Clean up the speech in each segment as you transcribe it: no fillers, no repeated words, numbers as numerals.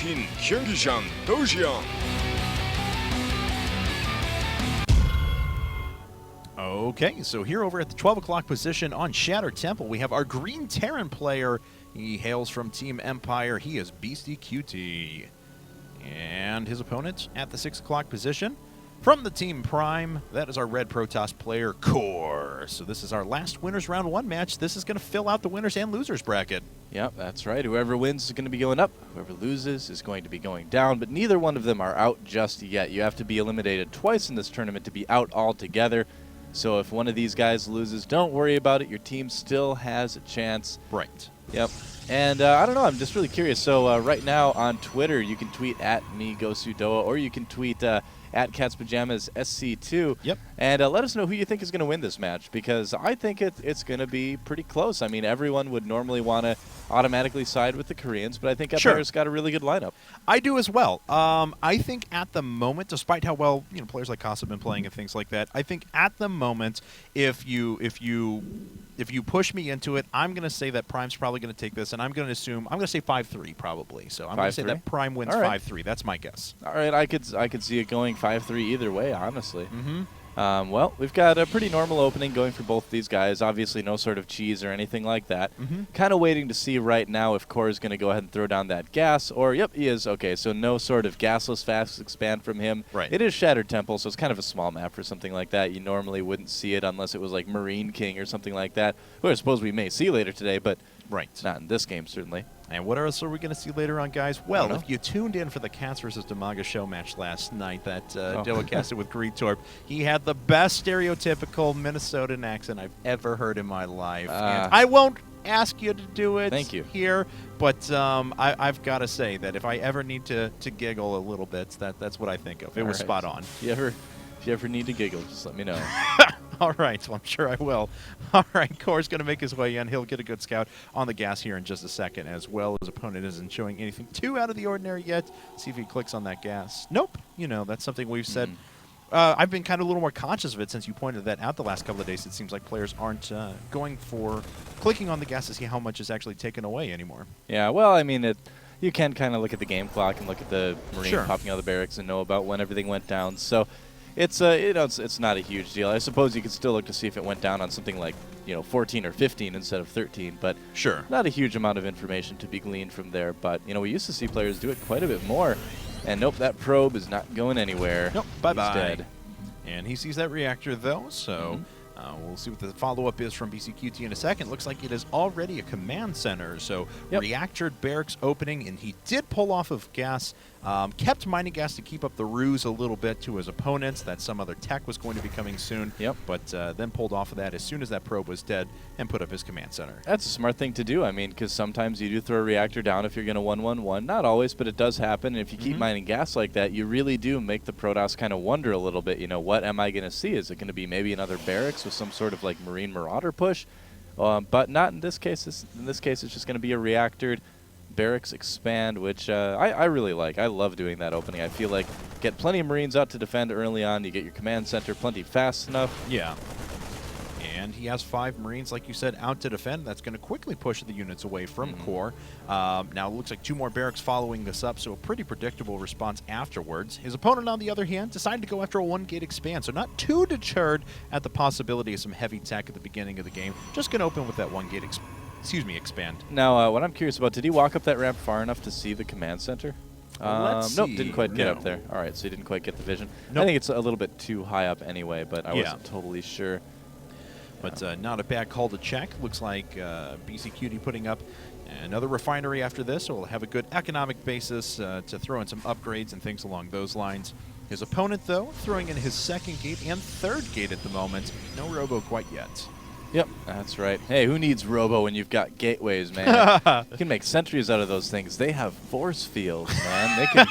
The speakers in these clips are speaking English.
Fin Kyunggijan Dojian. Okay, so here over at the 12 o'clock position on Shatter Temple, we have our Green Terran player. He hails from Team Empire. He is Beastyqt. And his opponent at the 6 o'clock position from the Team Prime, that is our Red Protoss player, cOre. So this is our last Winners Round 1 match. This is going to fill out the winners and losers bracket. Yep, that's right. Whoever wins is going to be going up. Whoever loses is going to be going down. But neither one of them are out just yet. You have to be eliminated twice in this tournament to be out altogether. So if one of these guys loses, don't worry about it. Your team still has a chance. Right. Yep. And I don't know, I'm just really curious. So right now on Twitter, you can tweet at me, GoSudoa, or you can tweet at CatsPajamasSC2. Yep. And let us know who you think is going to win this match, because I think it's going to be pretty close. I mean, everyone would normally want to automatically side with the Koreans, but I think Empire's got a really good lineup. I do as well. I think at the moment, despite how well players like Koss have been playing and things like that, I think at the moment, if you push me into it, I'm going to say that Prime's probably going to take this, and I'm going to say 5-3 probably. So I'm going to say that Prime wins 5-3. That's my guess. All right, I could see it going 5-3 either way, honestly. Mm-hmm. Well, we've got a pretty normal opening going for both these guys. Obviously, no sort of cheese or anything like that. Mm-hmm. Kind of waiting to see right now if cOre is going to go ahead and throw down that gas, or, yep, he is. Okay, so no sort of gasless fast expand from him. Right. It is Shattered Temple, so it's kind of a small map for something like that. You normally wouldn't see it unless it was like Marine King or something like that, who I suppose we may see later today, but not in this game, certainly. And what else are we going to see later on, guys? Well, if you tuned in for the Cats versus Demaga show match last night that Doa casted with Greetorp, he had the best stereotypical Minnesotan accent I've ever heard in my life. And I won't ask you to do it here, but I've got to say that if I ever need to giggle a little bit, that's what I think of. It was spot on. If you ever need to giggle, just let me know. All right, well, I'm sure I will. All right, Core's going to make his way in. He'll get a good scout on the gas here in just a second, as well. His opponent isn't showing anything too out of the ordinary yet. See if he clicks on that gas. Nope. That's something we've said. I've been kind of a little more conscious of it since you pointed that out the last couple of days. It seems like players aren't going for clicking on the gas to see how much is actually taken away anymore. Yeah, well, I mean, you can kind of look at the game clock and look at the Marine popping out of the barracks and know about when everything went down. So it's it's not a huge deal. I suppose you could still look to see if it went down on something like 14 or 15 instead of 13, but not a huge amount of information to be gleaned from there. But we used to see players do it quite a bit more. And nope, that probe is not going anywhere. Nope, bye-bye. He's dead. And he sees that reactor though, so we'll see what the follow-up is from Beastyqt in a second. Looks like it is already a command center, so reactor barracks opening, and he did pull off of gas. Kept mining gas to keep up the ruse a little bit to his opponents that some other tech was going to be coming soon. But then pulled off of that as soon as that probe was dead and put up his command center. That's a smart thing to do. I mean, because sometimes you do throw a reactor down if you're going to 1-1-1. Not always, but it does happen. And if you keep mining gas like that, you really do make the Protoss kind of wonder a little bit. What am I going to see? Is it going to be maybe another barracks with some sort of like Marine Marauder push? But not in this case. In this case, it's just going to be a reactored barracks expand, which I really like. I love doing that opening. I feel like get plenty of Marines out to defend early on. You get your command center plenty fast enough. Yeah. And he has 5 Marines, like you said, out to defend. That's going to quickly push the units away from cOre. Now it looks like 2 more barracks following this up, so a pretty predictable response afterwards. His opponent, on the other hand, decided to go after a 1-gate expand, so not too deterred at the possibility of some heavy tech at the beginning of the game. Just going to open with that 1-gate expand. Now, what I'm curious about, did he walk up that ramp far enough to see the command center? Nope, didn't quite get up there. All right, so he didn't quite get the vision. Nope. I think it's a little bit too high up anyway, but I wasn't totally sure. But not a bad call to check. Looks like Beastyqt putting up another refinery after this, so we'll have a good economic basis to throw in some upgrades and things along those lines. His opponent, though, throwing in his 2nd gate and 3rd gate at the moment. No robo quite yet. Yep, that's right. Hey, who needs robo when you've got gateways, man? You can make sentries out of those things. They have force fields, man.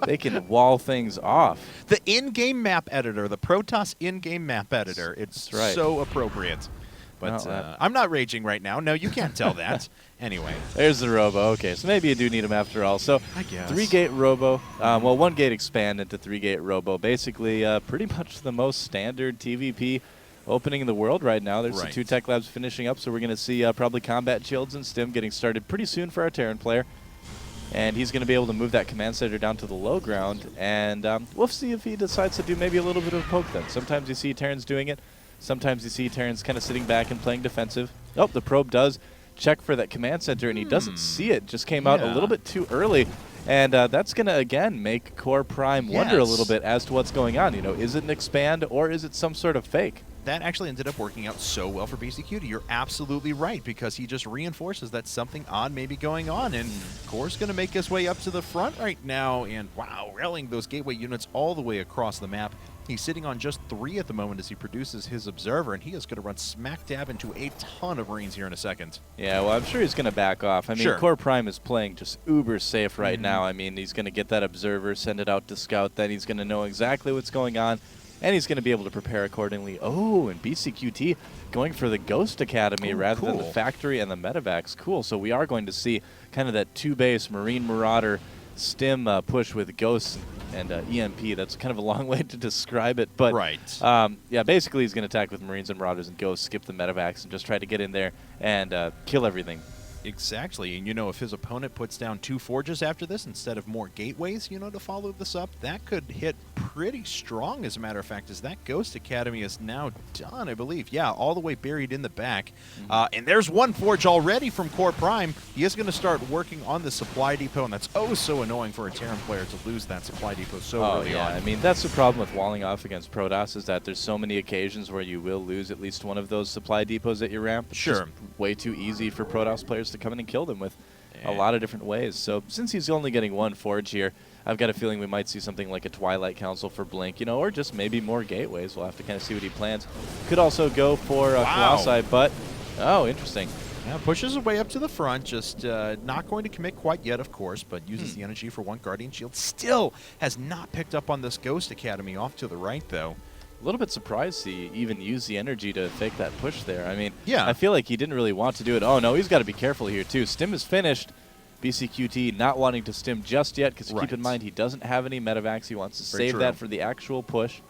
They can wall things off. The in-game map editor, the Protoss in-game map editor. It's so appropriate. But I'm not raging right now. No, you can't tell that. Anyway. There's the robo. Okay, so maybe you do need him after all. So I guess. 3-gate robo. Well, 1-gate expand into 3-gate robo. Basically, pretty much the most standard TVP opening in the world right now. There's the 2 tech labs finishing up, so we're going to see probably combat shields and stim getting started pretty soon for our Terran player. And he's going to be able to move that command center down to the low ground, and we'll see if he decides to do maybe a little bit of a poke then. Sometimes you see Terran's doing it. Sometimes you see Terran's kind of sitting back and playing defensive. Oh, the probe does check for that command center, and he doesn't see it. Just came out a little bit too early. And that's going to, again, make cOre.Prime wonder a little bit as to what's going on. You know, is it an expand or is it some sort of fake? That actually ended up working out so well for BastyQt. You're absolutely right, because he just reinforces that something odd may be going on, and Core's going to make his way up to the front right now, and wow, rallying those gateway units all the way across the map. He's sitting on just 3 at the moment as he produces his observer, and he is going to run smack dab into a ton of Marines here in a second. Yeah, well, I'm sure he's going to back off. I mean, cOre.Prime is playing just uber safe right now. I mean, he's going to get that observer, send it out to scout, then he's going to know exactly what's going on, and he's going to be able to prepare accordingly. Oh, and BastyQt going for the Ghost Academy rather than the Factory and the Medevacs. Cool, so we are going to see kind of that 2-base Marine Marauder stim push with Ghosts and EMP. That's kind of a long way to describe it, but yeah, basically he's going to attack with Marines and Marauders and Ghosts, skip the Medevacs, and just try to get in there and kill everything. Exactly, and you know, if his opponent puts down 2 forges after this instead of more gateways, you know, to follow this up, that could hit pretty strong, as a matter of fact, as that Ghost Academy is now done, I believe. Yeah, all the way buried in the back. And there's 1 forge already from cOre.Prime. He is going to start working on the supply depot, and that's so annoying for a Terran player to lose that supply depot so early on. I mean, that's the problem with walling off against Protoss, is that there's so many occasions where you will lose at least one of those supply depots at your ramp. It's just way too easy for Protoss players to come in and kill them with a lot of different ways. So since he's only getting 1 forge here, I've got a feeling we might see something like a Twilight Council for Blink, you know, or just maybe more gateways. We'll have to kind of see what he plans. Could also go for Colossi, but interesting. Yeah, pushes his way up to the front, just not going to commit quite yet, of course, but uses the energy for 1 Guardian Shield. Still has not picked up on this Ghost Academy off to the right, though. A little bit surprised he even used the energy to fake that push there. I mean, yeah, I feel like he didn't really want to do it. Oh, no, he's got to be careful here, too. Stim is finished. BastyQt not wanting to stim just yet, because keep in mind he doesn't have any Medevacs. He wants to save that for the actual push.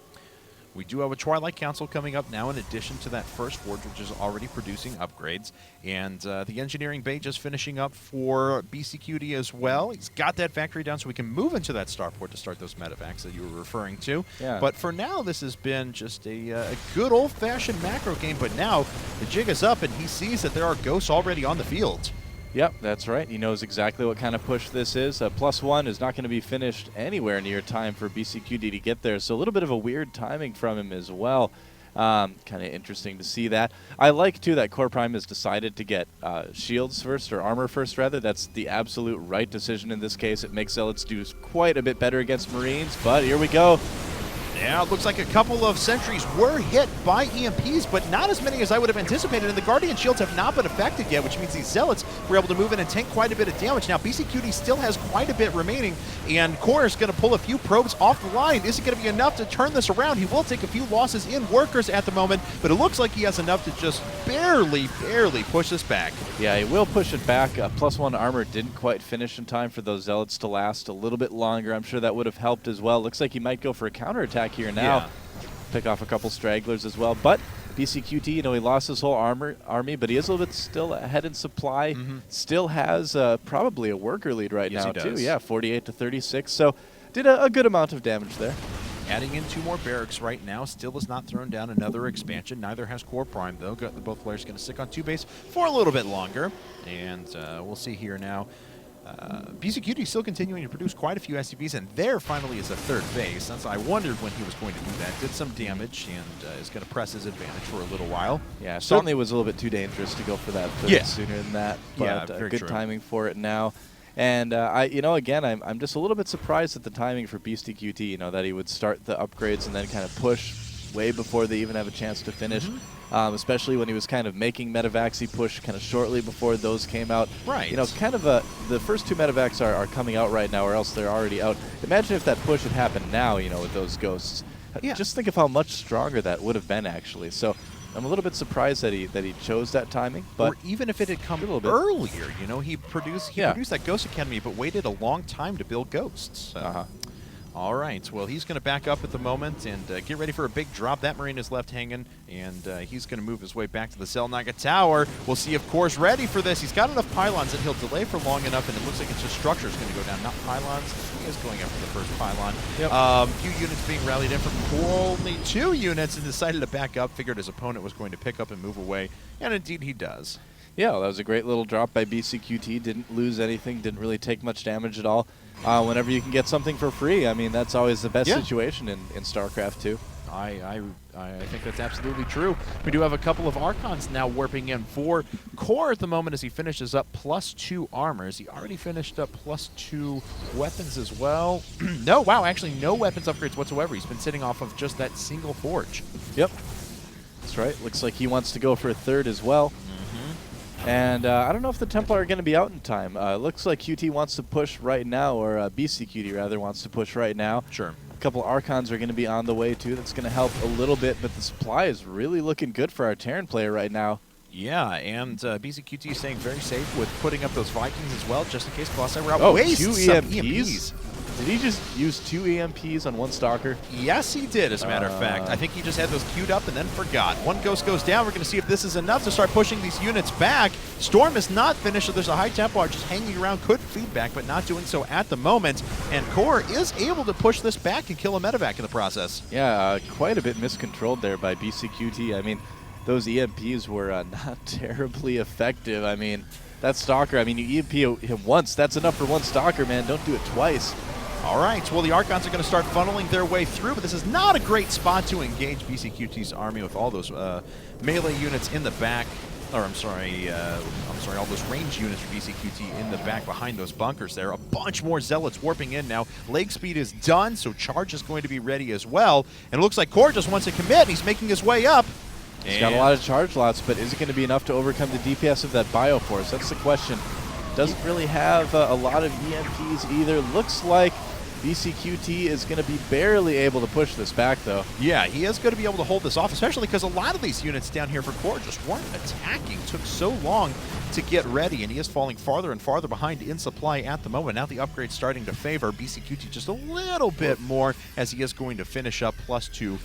We do have a Twilight Council coming up now in addition to that first forge, which is already producing upgrades. And the engineering bay just finishing up for BastyQt as well. He's got that factory down so we can move into that starport to start those Medevacs that you were referring to. Yeah. But for now, this has been just a good old-fashioned macro game. But now the jig is up, and he sees that there are ghosts already on the field. Yep, that's right. He knows exactly what kind of push this is. +1 is not going to be finished anywhere near time for BastyQt to get there, so a little bit of a weird timing from him as well. Kind of interesting to see that. I like, too, that cOre.Prime has decided to get shields first, or armor first, rather. That's the absolute right decision in this case. It makes Zealots do quite a bit better against Marines, but here we go. Yeah, it looks like a couple of sentries were hit by EMPs, but not as many as I would have anticipated, and the Guardian Shields have not been affected yet, which means these Zealots were able to move in and tank quite a bit of damage. Now, BastyQt still has quite a bit remaining, and Core is going to pull a few probes off the line. Is it going to be enough to turn this around? He will take a few losses in workers at the moment, but it looks like he has enough to just barely push this back. Yeah, he will push it back. +1 armor didn't quite finish in time for those Zealots to last a little bit longer. I'm sure that would have helped as well. Looks like he might go for a counterattack here now. Pick off a couple stragglers as well. But BastyQt, you know, he lost his whole army, but he is a little bit still ahead in supply. Still has probably a worker lead right now, too. Yeah, 48 to 36. So did a good amount of damage there. Adding in 2 more barracks right now. Still has not thrown down another expansion. Neither has cOre.Prime, though. Both players going to stick on 2 base for a little bit longer. And we'll see here now. BastyQt is still continuing to produce quite a few SCVs, and there finally is a 3rd base. I wondered when he was going to do that. Did some damage and is going to press his advantage for a little while. Yeah, certainly was a little bit too dangerous to go for that sooner than that. But good timing for it now. And you know, again, I'm just a little bit surprised at the timing for BastyQt. You know, that he would start the upgrades and then kind of push way before they even have a chance to finish. Especially when he was kind of making Medevacs, he pushed kind of shortly before those came out. Right. You know, kind of the first 2 Medevacs are coming out right now, or else they're already out. Imagine if that push had happened now, you know, with those ghosts. Yeah. Just think of how much stronger that would have been, actually. So I'm a little bit surprised that he chose that timing. But or even if it had come earlier, you know, he produced that Ghost Academy, but waited a long time to build ghosts. So. All right, well, he's going to back up at the moment and get ready for a big drop. That Marine is left hanging, and he's going to move his way back to the Zelnaga Tower. We'll see if Core's ready for this. He's got enough pylons that he'll delay for long enough, and it looks like it's just structures going to go down, not pylons. He is going after the first pylon. Yep. Few units being rallied in from Core, only 2 units, and decided to back up, figured his opponent was going to pick up and move away, and indeed he does. Yeah, that was a great little drop by BCQT. Didn't lose anything, didn't really take much damage at all. Whenever you can get something for free, I mean, that's always the best situation in StarCraft 2. I think that's absolutely true. We do have a couple of Archons now warping in for Core at the moment as he finishes up +2 armors. He already finished up +2 weapons as well. No, wow, actually no weapons upgrades whatsoever. He's been sitting off of just that single forge. Yep. That's right. Looks like he wants to go for a 3rd as well. And I don't know if the Templar are going to be out in time. Looks like QT wants to push right now, or BCQT rather wants to push right now. Sure. A couple Archons are going to be on the way too. That's going to help a little bit, but the supply is really looking good for our Terran player right now. Yeah, and BCQT is staying very safe with putting up those Vikings as well, just in case Colossi were out. Oh, Waste 2 some EMPs? Did he just use 2 EMPs on 1 Stalker? Yes, he did, as a matter of fact. I think he just had those queued up and then forgot. 1 Ghost goes down. We're going to see if this is enough to start pushing these units back. Storm is not finished, so there's a high Templar just hanging around. Could feedback, but not doing so at the moment. And Core is able to push this back and kill a medevac in the process. Yeah, quite a bit miscontrolled there by BCQT. I mean, those EMPs were not terribly effective. I mean, that Stalker, I mean, you EMP him once. That's enough for 1 Stalker, man. Don't do it twice. All right, well, the Archons are going to start funneling their way through, but this is not a great spot to engage BCQT's army with all those melee units in the back. Or, I'm sorry, all those range units for BCQT in the back behind those bunkers there. A bunch more Zealots warping in now. Leg speed is done, so Charge is going to be ready as well. And it looks like Core just wants to commit, and he's making his way up. He's got a lot of charge lots, but is it going to be enough to overcome the DPS of that Bioforce? That's the question. Doesn't really have a lot of EMPs either. Looks like BCQT is going to be barely able to push this back, though. Yeah, he is going to be able to hold this off, especially because a lot of these units down here for Core just weren't attacking. Took so long to get ready, and he is falling farther and farther behind in supply at the moment. Now the upgrade's starting to favor BCQT just a little bit more, as he is going to finish up +2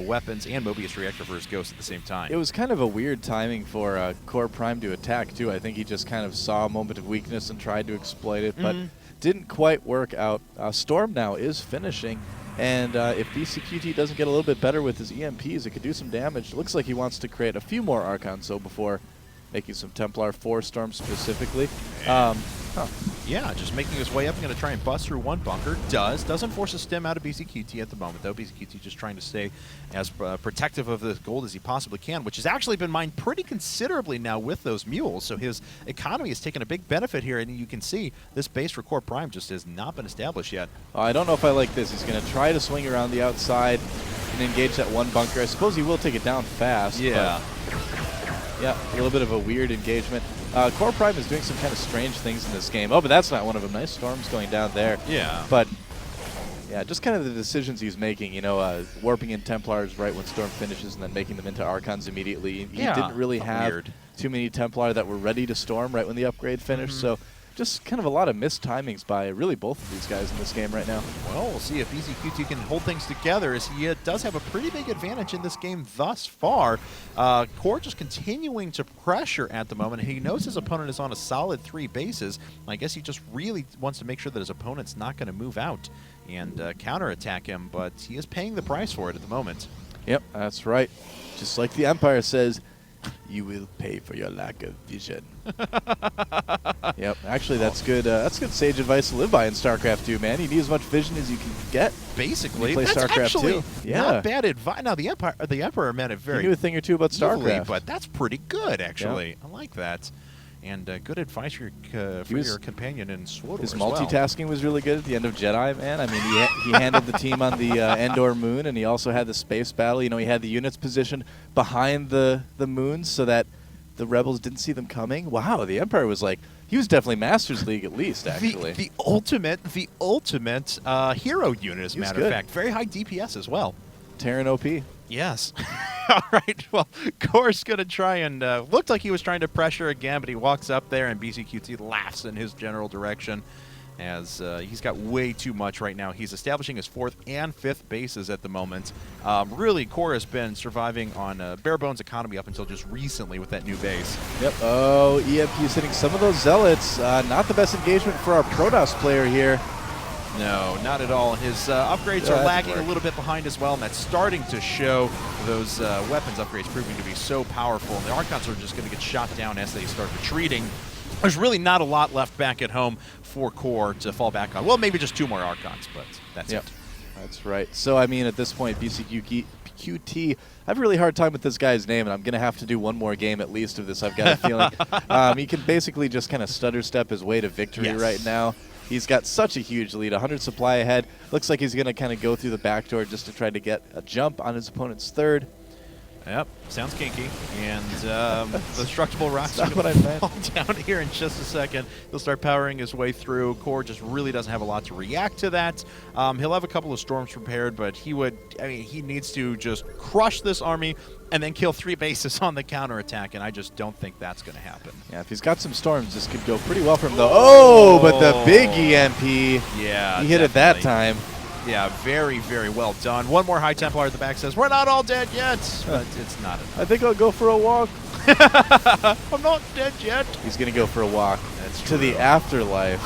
weapons and Mobius Reactor for his Ghost at the same time. It was kind of a weird timing for cOre.Prime to attack, too. I think he just kind of saw a moment of weakness and tried to exploit it, but didn't quite work out. Storm now is finishing, and if BCQT doesn't get a little bit better with his EMPs, it could do some damage. Looks like he wants to create a few more Archons, so before making some Templar for Storm specifically. Yeah, just making his way up. Going to try and bust through 1 bunker. Doesn't force a stem out of BCQT at the moment, though. BCQT just trying to stay as protective of the gold as he possibly can, which has actually been mined pretty considerably now with those mules. So his economy has taken a big benefit here, and you can see this base for cOre.Prime just has not been established yet. I don't know if I like this. He's going to try to swing around the outside and engage that 1 bunker. I suppose he will take it down fast. Yeah. Yeah, a little bit of a weird engagement. cOre.Prime is doing some kind of strange things in this game. Oh, but that's not one of them. Nice Storms going down there. Yeah. But, yeah, just kind of the decisions he's making, you know, warping in Templars right when Storm finishes and then making them into Archons immediately. He didn't really have too many Templar that were ready to Storm right when the upgrade finished, so just kind of a lot of missed timings by really both of these guys in this game right now. Well, we'll see if BCQT can hold things together, as he does have a pretty big advantage in this game thus far. Core just continuing to pressure at the moment. He knows his opponent is on a solid 3 bases. I guess he just really wants to make sure that his opponent's not going to move out and counterattack him, but he is paying the price for it at the moment. Yep, that's right. Just like the Empire says, you will pay for your lack of vision. Yep, actually that's good sage advice to live by in StarCraft 2, man. You need as much vision as you can get. Basically, play that's StarCraft actually 2. not bad advice. Now the Emperor meant it very he knew a thing or two about evilly, StarCraft, but that's pretty good actually. Yeah. I like that. And good advice for your companion in SWTOR His as well. multitasking was really good at the end of Jedi, man. I mean, he handled the team on the Endor moon, and he also had the space battle. You know, he had the units positioned behind the moons so that the rebels didn't see them coming. Wow, the Empire was like, he was definitely Masters League at least, actually. The ultimate hero unit, as a matter of fact. Very high DPS as well. Terran OP. Yes. All right, well, Core's going to try and, looked like he was trying to pressure again, but he walks up there and BCQT laughs in his general direction. as he's got way too much right now. He's establishing his 4th and 5th bases at the moment. Really, cOre has been surviving on a bare-bones economy up until just recently with that new base. Yep. Oh, EMP is hitting some of those zealots. Not the best engagement for our Protoss player here. No, not at all. His upgrades are lagging a little bit behind as well, and that's starting to show. Those weapons upgrades proving to be so powerful, and the Archons are just going to get shot down as they start retreating. There's really not a lot left back at home for cOre to fall back on. Well, maybe just 2 more Archons, but that's it. That's right. So, I mean, at this point, BCQT, I have a really hard time with this guy's name, and I'm going to have to do one more game at least of this, I've got a feeling. He can basically just kind of stutter step his way to victory right now. He's got such a huge lead, 100 supply ahead. Looks like he's going to kind of go through the back door just to try to get a jump on his opponent's 3rd. Yep, sounds kinky. And the destructible rocks are going to fall down here in just a second. He'll start powering his way through. cOre just really doesn't have a lot to react to that. He'll have a couple of storms prepared, but he needs to just crush this army and then kill 3 bases on the counterattack, and I just don't think that's going to happen. Yeah, if he's got some storms, this could go pretty well for him, though. Oh, but the big EMP. Yeah, he hit it that time. Yeah, very, very well done. One more High Templar at the back says, "We're not all dead yet," but it's not enough. I think I'll go for a walk. I'm not dead yet. He's going to go for a walk. That's to the afterlife.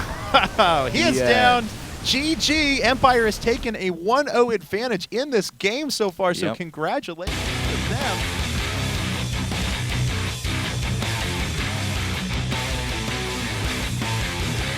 He is down. GG. Empire has taken a 1-0 advantage in this game so far, so congratulations to them.